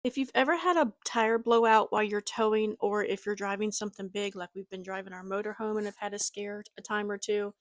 If you've ever had a tire blowout while you're towing, or if you're driving something big, like we've been driving our motorhome and have had a scare a time or two,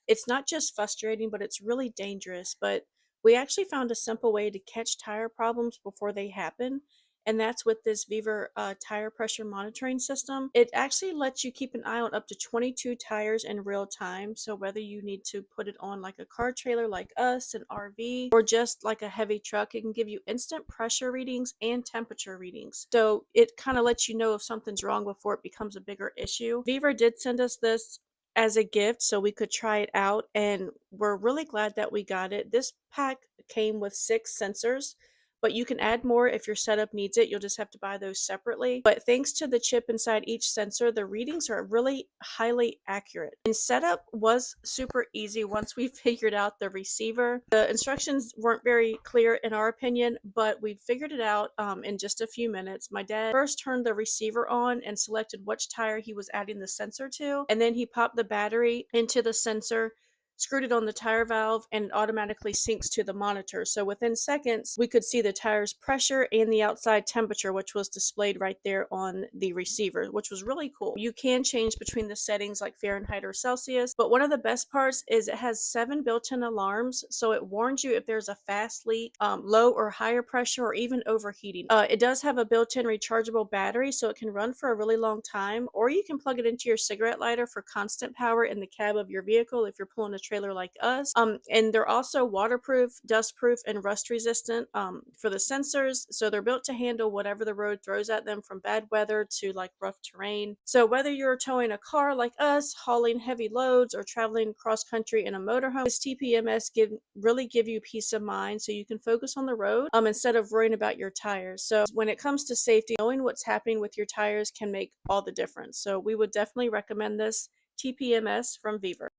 it's not just frustrating, but it's really dangerous. But we actually found a simple way to catch tire problems before they happen. And that's with this VEVOR tire pressure monitoring system. It actually lets you keep an eye on up to 22 tires in real time. So whether you need to put it on like a car trailer like us, an RV, or just like a heavy truck, it can give you instant pressure readings and temperature readings. So it kind of lets you know if something's wrong before it becomes a bigger issue. VEVOR did send us this as a gift so we could try it out, and we're really glad that we got it. This pack came with 6 sensors, but you can add more if your setup needs it. You'll just have to buy those separately. But thanks to the chip inside each sensor, the readings are really highly accurate. And setup was super easy once we figured out the receiver. The instructions weren't very clear in our opinion, but we figured it out in just a few minutes. My dad first turned the receiver on and selected which tire he was adding the sensor to, and then he popped the battery into the sensor, screwed it on the tire valve, and it automatically syncs to the monitor. So within seconds, we could see the tire's pressure and the outside temperature, which was displayed right there on the receiver, which was really cool. You can change between the settings like Fahrenheit or Celsius, but one of the best parts is it has 7 built-in alarms, so it warns you if there's a fast leak, low or higher pressure, or even overheating. It does have a built-in rechargeable battery, so it can run for a really long time, or you can plug it into your cigarette lighter for constant power in the cab of your vehicle if you're pulling a trailer like us. And they're also waterproof, dustproof, and rust resistant for the sensors. So they're built to handle whatever the road throws at them, from bad weather to like rough terrain. So whether you're towing a car like us, hauling heavy loads, or traveling cross country in a motorhome, this TPMS really give you peace of mind so you can focus on the road instead of worrying about your tires. So when it comes to safety, knowing what's happening with your tires can make all the difference. So we would definitely recommend this TPMS from VEVOR.